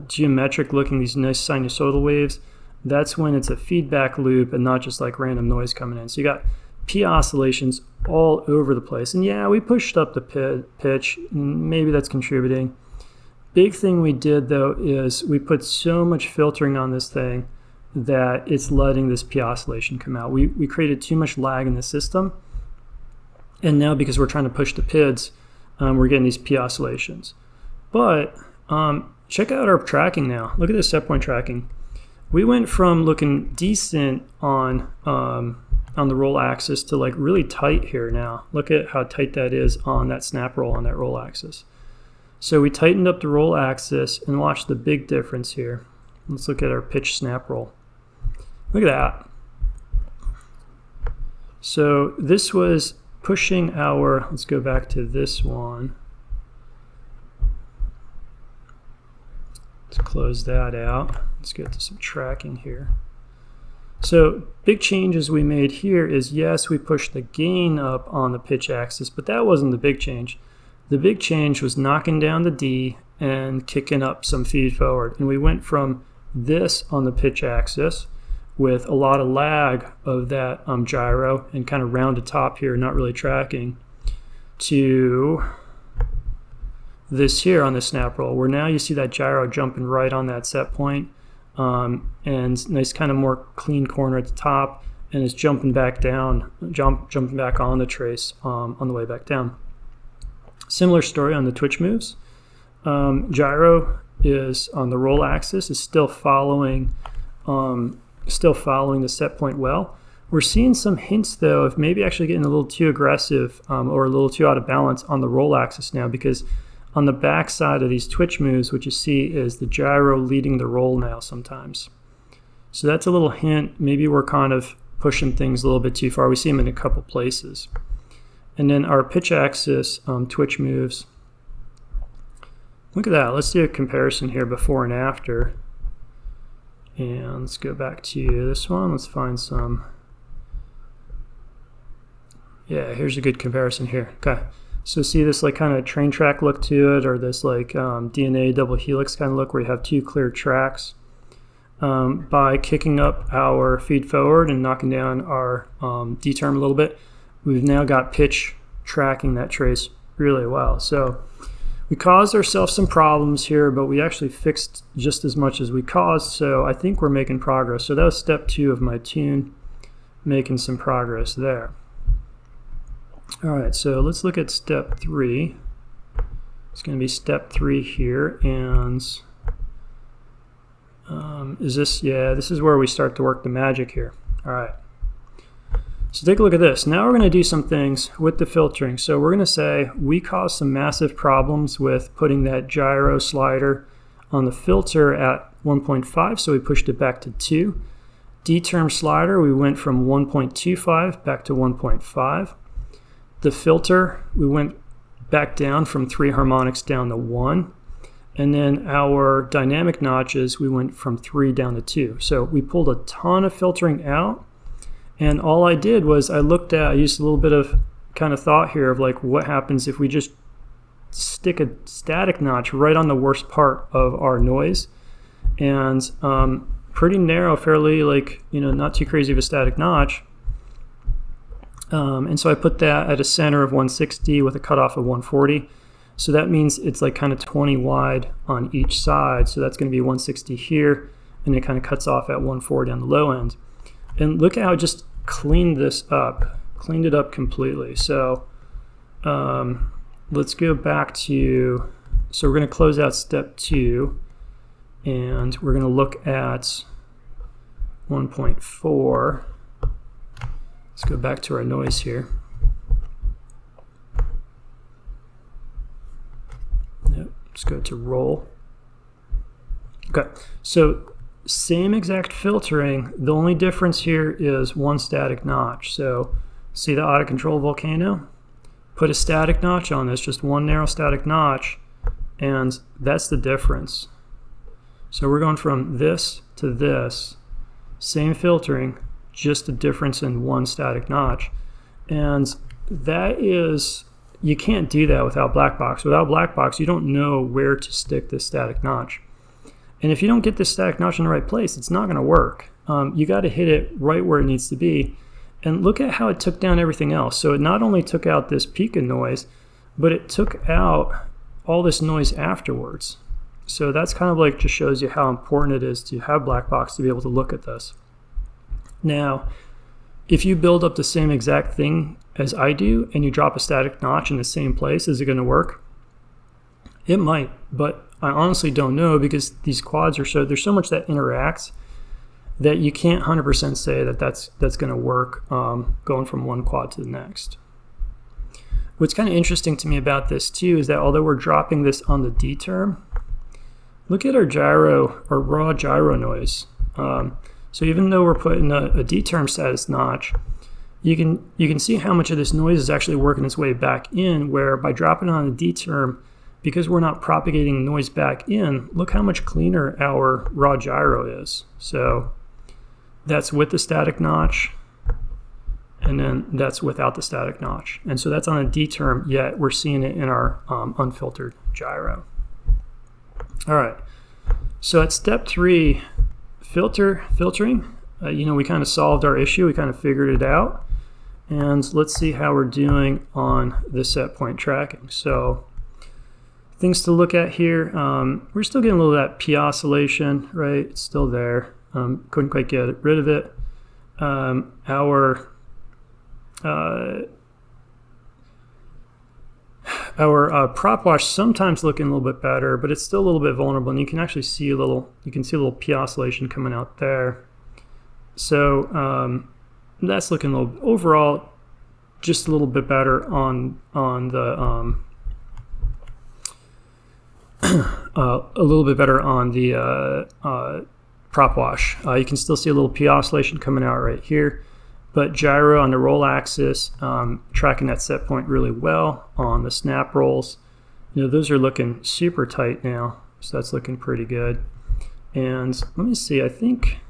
geometric looking, these nice sinusoidal waves. That's when it's a feedback loop and not just like random noise coming in. So you got P oscillations all over the place. And yeah, we pushed up the pitch. Maybe that's contributing. Big thing we did though is we put so much filtering on this thing that it's letting this P oscillation come out. We created too much lag in the system, and now because we're trying to push the PIDs, we're getting these P oscillations. But check out our tracking now. Look at this set point tracking. We went from looking decent on the roll axis to like really tight here now. Look at how tight that is on that snap roll on that roll axis. So we tightened up the roll axis, and watch the big difference here. Let's look at our pitch snap roll. Look at that. So this was pushing our, let's go back to this one. Let's close that out. Let's get to some tracking here. So big changes we made here is, yes, we pushed the gain up on the pitch axis, but that wasn't the big change. The big change was knocking down the D and kicking up some feed forward. And we went from this on the pitch axis with a lot of lag of that gyro and kind of rounded top here, not really tracking, to this here on the snap roll, where now you see that gyro jumping right on that set point, and nice kind of more clean corner at the top, and it's jumping back down, jumping back on the trace on the way back down. Similar story on the twitch moves. Gyro is on the roll axis, is still following the set point well. We're seeing some hints though of maybe actually getting a little too aggressive or a little too out of balance on the roll axis now, because on the back side of these twitch moves, what you see is the gyro leading the roll now sometimes. So that's a little hint. Maybe we're kind of pushing things a little bit too far. We see them in a couple places. And then our pitch axis twitch moves. Look at that. Let's do a comparison here before and after. And let's go back to this one. Let's find some. Yeah, here's a good comparison here. Okay. So see this like kind of train track look to it, or this like DNA double helix kind of look where you have two clear tracks. By kicking up our feed forward and knocking down our D term a little bit, we've now got pitch tracking that trace really well. So we caused ourselves some problems here, but we actually fixed just as much as we caused, so I think we're making progress. So that was step 2 of my tune, making some progress there. All right, so let's look at step 3. It's going to be step 3 here, and is this, yeah, this is where we start to work the magic here. All right. So take a look at this. Now we're going to do some things with the filtering. So we're going to say we caused some massive problems with putting that gyro slider on the filter at 1.5, so we pushed it back to 2. D-term slider, we went from 1.25 back to 1.5. The filter, we went back down from 3 harmonics down to 1. And then our dynamic notches, we went from 3 down to 2. So we pulled a ton of filtering out. And all I did was I used a little bit of kind of thought here of like what happens if we just stick a static notch right on the worst part of our noise. And pretty narrow, fairly like, you know, not too crazy of a static notch. And so I put that at a center of 160 with a cutoff of 140. So that means it's like kind of 20 wide on each side. So that's going to be 160 here, and it kind of cuts off at 140 on the low end. And look at how it just cleaned this up, cleaned it up completely. So let's go back to, so we're going to close out step 2, and we're going to look at 1.4. Let's go back to our noise here. Let's go to roll. Okay, so same exact filtering. The only difference here is one static notch. So see the out of control volcano? Put a static notch on this, just one narrow static notch, and that's the difference. So we're going from this to this, same filtering, just a difference in one static notch. And that is, you can't do that without blackbox. Without blackbox, you don't know where to stick this static notch. And if you don't get this static notch in the right place, it's not going to work. You got to hit it right where it needs to be. And look at how it took down everything else. So it not only took out this peak of noise, but it took out all this noise afterwards. So that's kind of like just shows you how important it is to have blackbox to be able to look at this. Now, if you build up the same exact thing as I do and you drop a static notch in the same place, is it going to work? It might, but I honestly don't know, because these quads are there's so much that interacts that you can't 100% say that that's going to work going from one quad to the next. What's kind of interesting to me about this too is that although we're dropping this on the D term, look at our gyro, our raw gyro noise. So even though we're putting a D term status notch, you can see how much of this noise is actually working its way back in, where by dropping on a D term, because we're not propagating noise back in, look how much cleaner our raw gyro is. So that's with the static notch, and then that's without the static notch. And so that's on a D term, yet we're seeing it in our unfiltered gyro. All right, so at step 3, filtering, we kind of solved our issue, we kind of figured it out. And let's see how we're doing on the set point tracking. So things to look at here, we're still getting a little of that P oscillation, right? It's still there. Couldn't quite get rid of it. Our prop wash sometimes looking a little bit better, but it's still a little bit vulnerable, and you can actually see a little P oscillation coming out there. So that's looking a little, overall, just a little bit better on the a little bit better on the prop wash. You can still see a little P oscillation coming out right here, but gyro on the roll axis, tracking that set point really well. On the snap rolls, those are looking super tight now, so that's looking pretty good. And let me see, I think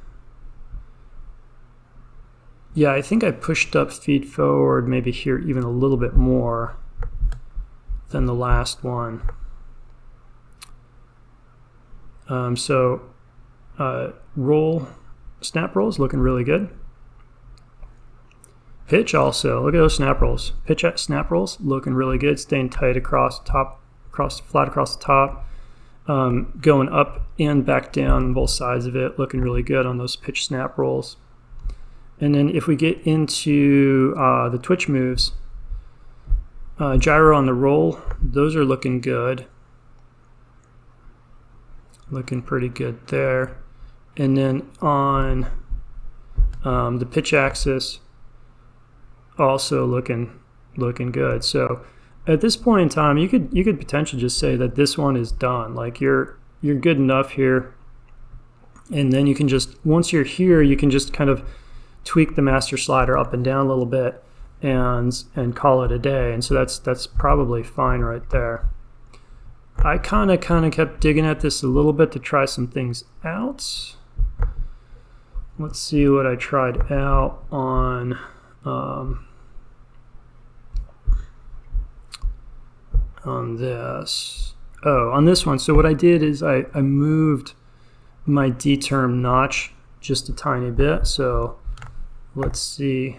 I pushed up feed forward maybe here even a little bit more than the last one. Snap rolls looking really good. Pitch also, look at those snap rolls. Pitch at snap rolls looking really good, staying tight across the top, flat across the top, going up and back down both sides of it, looking really good on those pitch snap rolls. And then if we get into the twitch moves, gyro on the roll, those are looking good. Looking pretty good there. And then on the pitch axis, also looking good. So at this point in time, you could potentially just say that this one is done. Like you're good enough here, and then you can just, once you're here, you can just kind of tweak the master slider up and down a little bit and call it a day. And so that's probably fine right there. I kind of kept digging at this a little bit to try some things out. Let's see what I tried out on this. Oh, on this one. So what I did is I moved my D-term notch just a tiny bit. So let's see.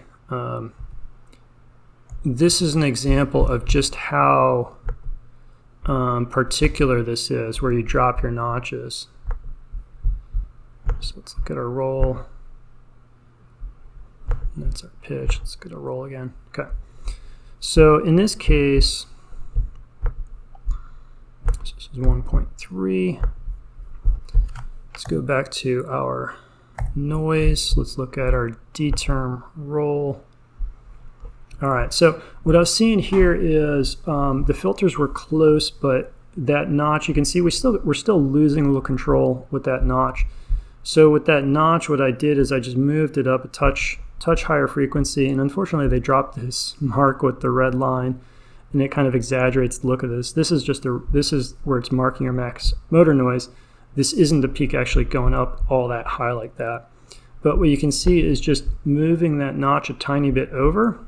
This is an example of just how particular this is, where you drop your notches. So let's look at our roll. That's our pitch. Let's get a roll again. Okay. So in this case, this is 1.3. Let's go back to our noise. Let's look at our D-term roll. All right, so what I was seeing here is the filters were close, but that notch, you can see we're still losing a little control with that notch. So with that notch, what I did is I just moved it up a touch higher frequency, and unfortunately they dropped this mark with the red line, and it kind of exaggerates the look of this. This is where it's marking your max motor noise. This isn't the peak actually going up all that high like that. But what you can see is just moving that notch a tiny bit over,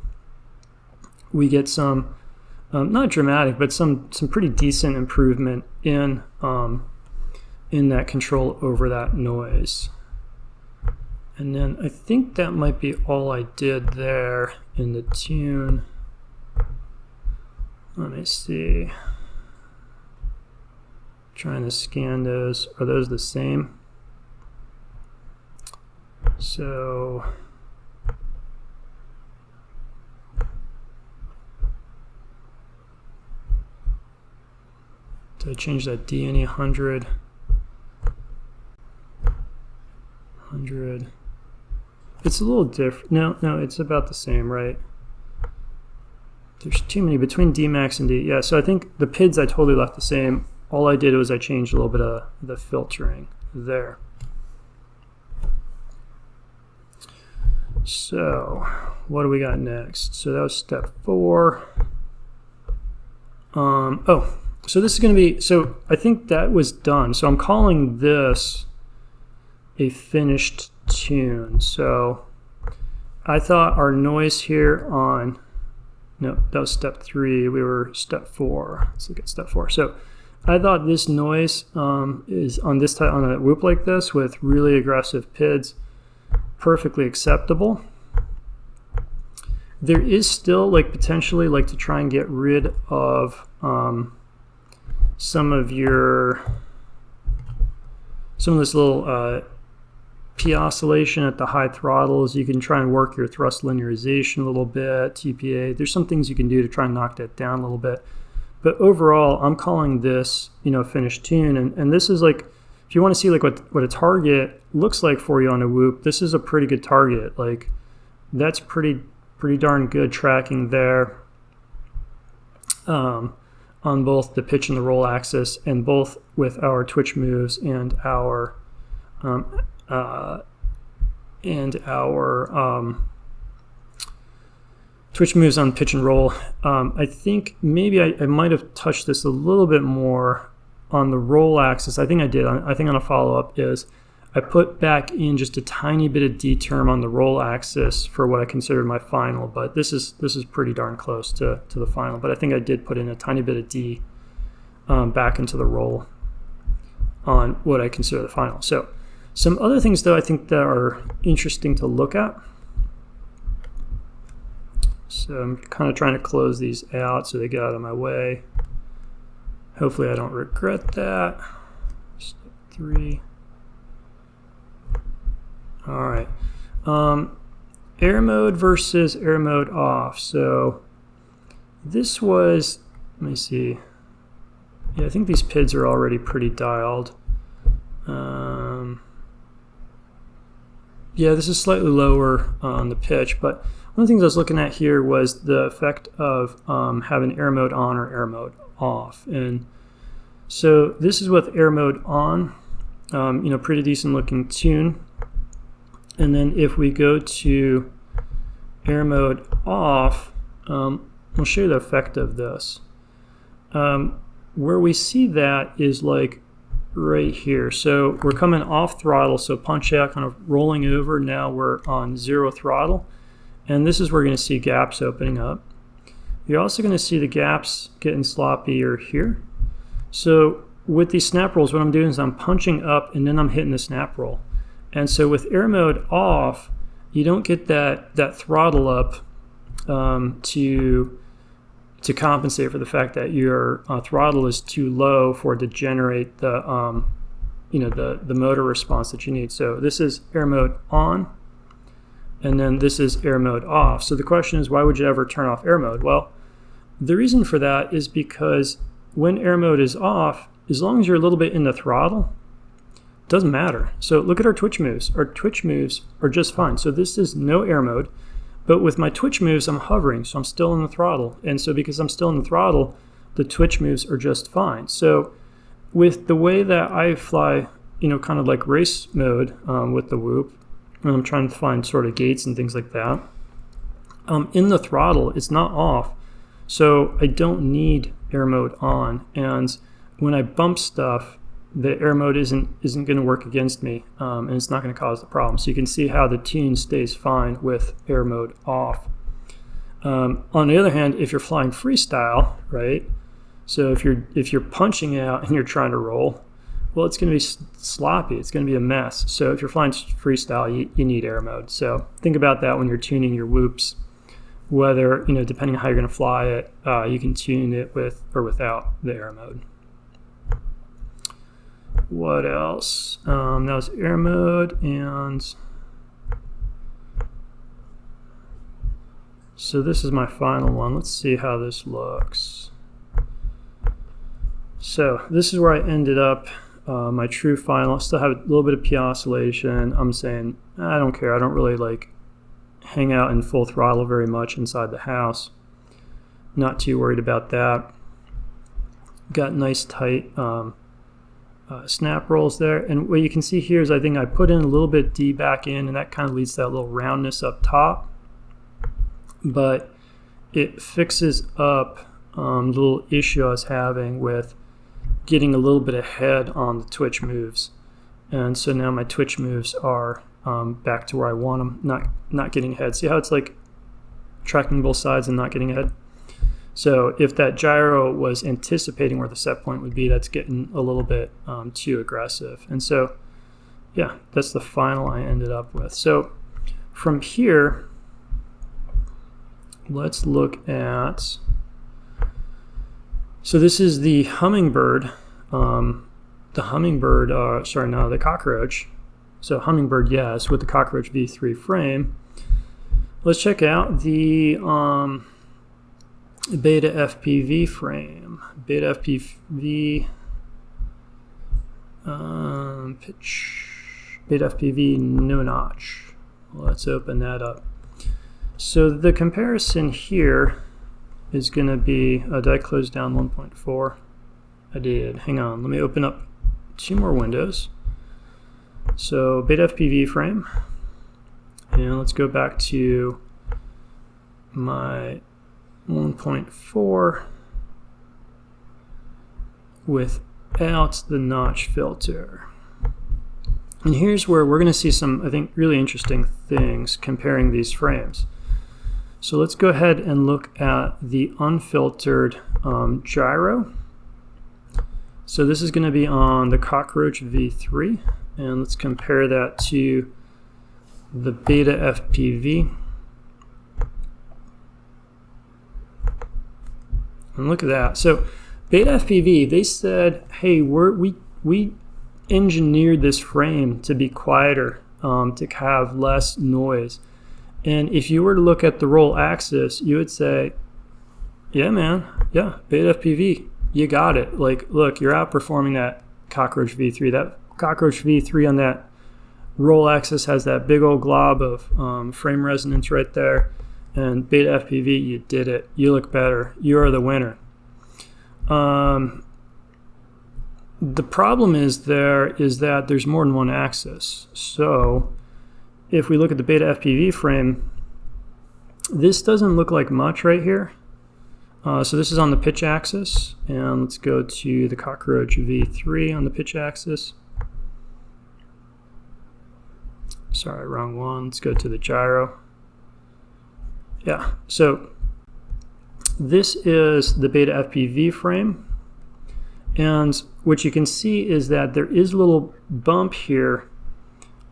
we get some, not dramatic, but some pretty decent improvement in that control over that noise. And then I think that might be all I did there in the tune. Let me see. Trying to scan those. Are those the same? So did I change that D any 100? 100. It's a little different. No, it's about the same, right? There's too many between D max and D. Yeah, so I think the PIDs I totally left the same. All I did was I changed a little bit of the filtering there. So what do we got next? So that was step 4. So this is going to be, so I think that was done. So I'm calling this a finished tune. So I thought our noise here on, no, that was step 3. We were step 4. Let's look at step 4. So I thought this noise is on this type, on a whoop like this with really aggressive PIDs, perfectly acceptable. There is still like potentially like to try and get rid of some of this little P oscillation at the high throttles. You can try and work your thrust linearization a little bit, TPA. There's some things you can do to try and knock that down a little bit. But overall, I'm calling this, finished tune. And this is like, if you want to see like what a target looks like for you on a whoop, this is a pretty good target. Like that's pretty darn good tracking there. On on both the pitch and the roll axis, and both with our twitch moves and our twitch moves on pitch and roll. I think maybe I might have touched this a little bit more on the roll axis. I think I did. I think on a follow-up is I put back in just a tiny bit of D term on the roll axis for what I considered my final, but this is pretty darn close to the final. But I think I did put in a tiny bit of D back into the roll on what I consider the final. So some other things, though, I think that are interesting to look at. So I'm kind of trying to close these out so they get out of my way. Hopefully I don't regret that. Step 3. All right. Air mode versus air mode off. So this was, let me see. Yeah, I think these PIDs are already pretty dialed. Yeah, this is slightly lower on the pitch, but one of the things I was looking at here was the effect of having air mode on or air mode off. And so this is with air mode on, pretty decent looking tune. And then if we go to air mode off, we'll show you the effect of this. Where we see that is like right here. So we're coming off throttle, so punch out, kind of rolling over. Now we're on 0 throttle. And this is where we're going to see gaps opening up. You're also going to see the gaps getting sloppier here. So with these snap rolls, what I'm doing is I'm punching up and then I'm hitting the snap roll. And so with air mode off, you don't get that throttle up to compensate for the fact that your throttle is too low for it to generate the the motor response that you need. So this is air mode on, and then this is air mode off. So the question is, why would you ever turn off air mode? Well, the reason for that is because when air mode is off, as long as you're a little bit in the throttle, it doesn't matter. So look at our twitch moves. Our twitch moves are just fine. So this is no air mode, but with my twitch moves, I'm hovering, so I'm still in the throttle. And so because I'm still in the throttle, the twitch moves are just fine. So with the way that I fly, kind of like race mode with the whoop, and I'm trying to find sort of gates and things like that, in the throttle, it's not off. So I don't need air mode on. And when I bump stuff, the air mode isn't going to work against me, and it's not going to cause the problem. So you can see how the tune stays fine with air mode off. On the other hand, if you're flying freestyle, right? So if you're punching out and you're trying to roll, well, it's going to be sloppy. It's going to be a mess. So if you're flying freestyle, you need air mode. So think about that when you're tuning your whoops. Whether depending on how you're going to fly it, you can tune it with or without the air mode. What else? That was air mode, and so this is my final one. Let's see how this looks. So this is where I ended up, my true final. I still have a little bit of P oscillation. I'm saying, I don't care. I don't really hang out in full throttle very much inside the house. Not too worried about that. Got nice tight snap rolls there, and what you can see here is I think I put in a little bit D back in, and that kind of leads to that little roundness up top, but it fixes up the little issue I was having with getting a little bit ahead on the twitch moves. And so now my twitch moves are back to where I want them, not getting ahead. See how it's like tracking both sides and not getting ahead? So if that gyro was anticipating where the set point would be, that's getting a little bit too aggressive. And so, yeah, that's the final I ended up with. So from here, let's look at, so this is the Hummingbird, the Cockroach. So Hummingbird, yes, with the Cockroach V3 frame. Let's check out the Beta FPV frame. Beta FPV pitch. Beta FPV no notch. Let's open that up. So the comparison here is going to be, did I close down 1.4? I did. Hang on, let me open up 2 more windows. So beta FPV frame, and let's go back to my 1.4 without the notch filter. And here's where we're going to see some, I think, really interesting things comparing these frames. So let's go ahead and look at the unfiltered gyro. So this is going to be on the Cockroach V3, and let's compare that to the beta FPV. And look at that. So beta FPV, they said, hey, we engineered this frame to be quieter, to have less noise. And if you were to look at the roll axis, you would say, yeah, man, yeah, beta FPV, you got it. Like, look, you're outperforming that Cockroach V3. That Cockroach V3 on that roll axis has that big old glob of frame resonance right there. And beta FPV, you did it. You look better. You are the winner. The problem is that there's more than one axis. So if we look at the beta FPV frame, this doesn't look like much right here. So this is on the pitch axis, and let's go to the Cockroach V3 on the pitch axis. Sorry, wrong one. Let's go to the gyro. Yeah, so this is the beta FPV frame, and what you can see is that there is a little bump here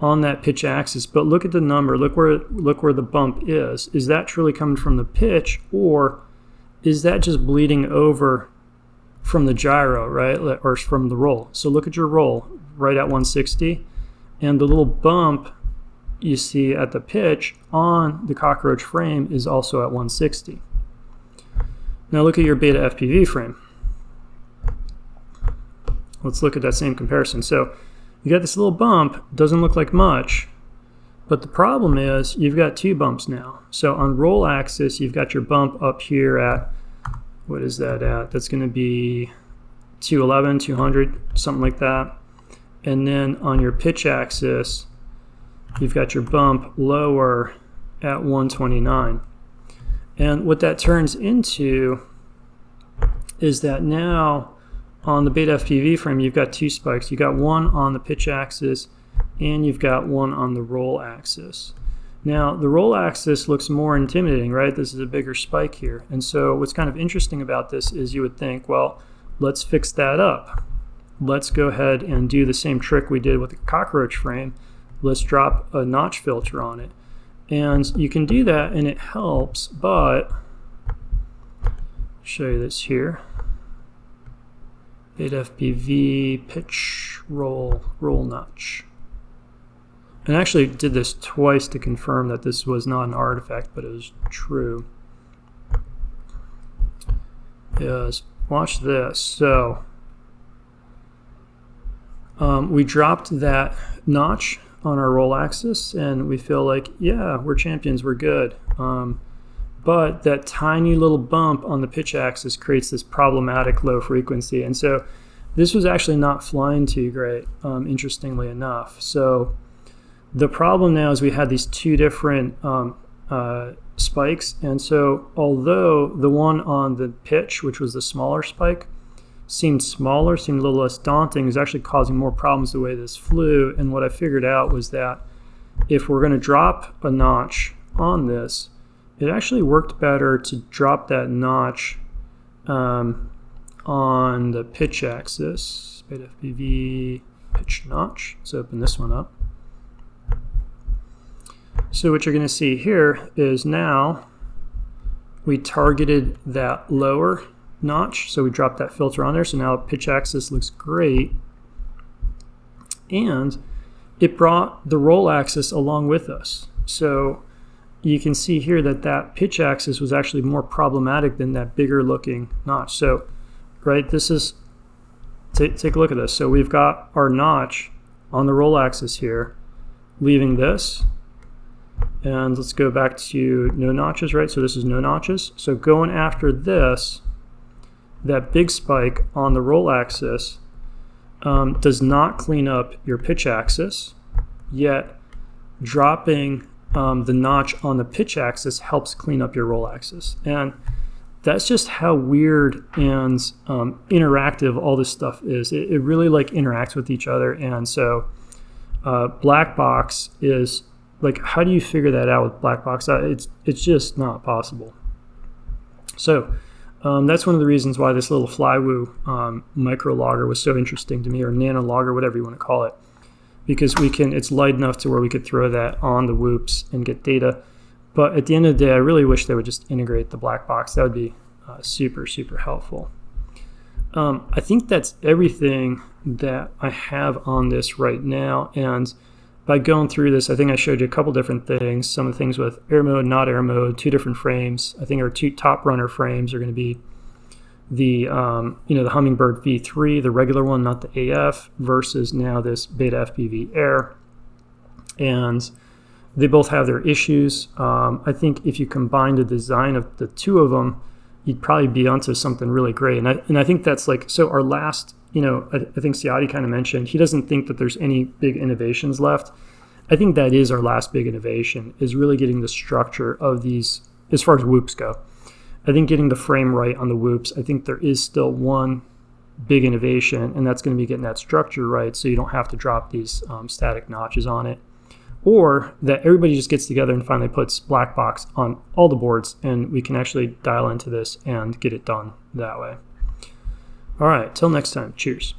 on that pitch axis, but look at the number. Look where the bump is. Is that truly coming from the pitch, or is that just bleeding over from the gyro, right, or from the roll? So look at your roll right at 160, and the little bump you see at the pitch on the Cockroach frame is also at 160. Now look at your beta FPV frame. Let's look at that same comparison. So you got this little bump, doesn't look like much, but the problem is you've got 2 bumps now. So on roll axis, you've got your bump up here at, what is that at? That's going to be 211, 200, something like that. And then on your pitch axis, you've got your bump lower at 129. And what that turns into is that now on the beta FPV frame, you've got 2 spikes. You've got one on the pitch axis, and you've got one on the roll axis. Now, the roll axis looks more intimidating, right? This is a bigger spike here. And so what's kind of interesting about this is you would think, well, let's fix that up. Let's go ahead and do the same trick we did with the Cockroach frame. Let's drop a notch filter on it. And you can do that, and it helps, but I'll show you this here. Beta FPV, pitch, roll notch. And I actually did this twice to confirm that this was not an artifact, but it was true. Yes, watch this. So we dropped that notch on our roll axis, and we feel like, yeah, we're champions, we're good. But that tiny little bump on the pitch axis creates this problematic low frequency. And so this was actually not flying too great, interestingly enough. So the problem now is we had these 2 different spikes. And so although the one on the pitch, which was the smaller spike, seemed smaller, seemed a little less daunting, it was actually causing more problems the way this flew. And what I figured out was that if we're going to drop a notch on this, it actually worked better to drop that notch on the pitch axis. Beta FPV pitch notch. Let's open this one up. So what you're going to see here is now we targeted that lower notch, so we dropped that filter on there, so now pitch axis looks great, and it brought the roll axis along with us. So you can see here that that pitch axis was actually more problematic than that bigger looking notch. So right, this is, take a look at this. So we've got our notch on the roll axis here leaving this, And let's go back to no notches, right? So this is no notches. So going after this, that big spike on the roll axis does not clean up your pitch axis, yet dropping the notch on the pitch axis helps clean up your roll axis. And that's just how weird and interactive all this stuff is. It really like interacts with each other. And so blackbox is like, how do you figure that out with blackbox? It's just not possible. So that's one of the reasons why this little flywoo micro logger was so interesting to me, or nano logger, whatever you want to call it, because it's light enough to where we could throw that on the whoops and get data. But at the end of the day, I really wish they would just integrate the black box. That would be super, super helpful. I think that's everything that I have on this right now. And by going through this, I think I showed you a couple different things. Some of the things with air mode, not air mode, 2 different frames. I think our 2 top runner frames are going to be the the Hummingbird V3, the regular one, not the AF, versus now this Beta FPV Air. And they both have their issues. I think if you combine the design of the 2 of them, you'd probably be onto something really great. And I think that's like, so our last, I think Siati kind of mentioned, he doesn't think that there's any big innovations left. I think that is our last big innovation, is really getting the structure of these, as far as whoops go. I think getting the frame right on the whoops, I think there is still one big innovation, and that's going to be getting that structure right so you don't have to drop these static notches on it. Or that everybody just gets together and finally puts black box on all the boards, and we can actually dial into this and get it done that way. All right, till next time, cheers.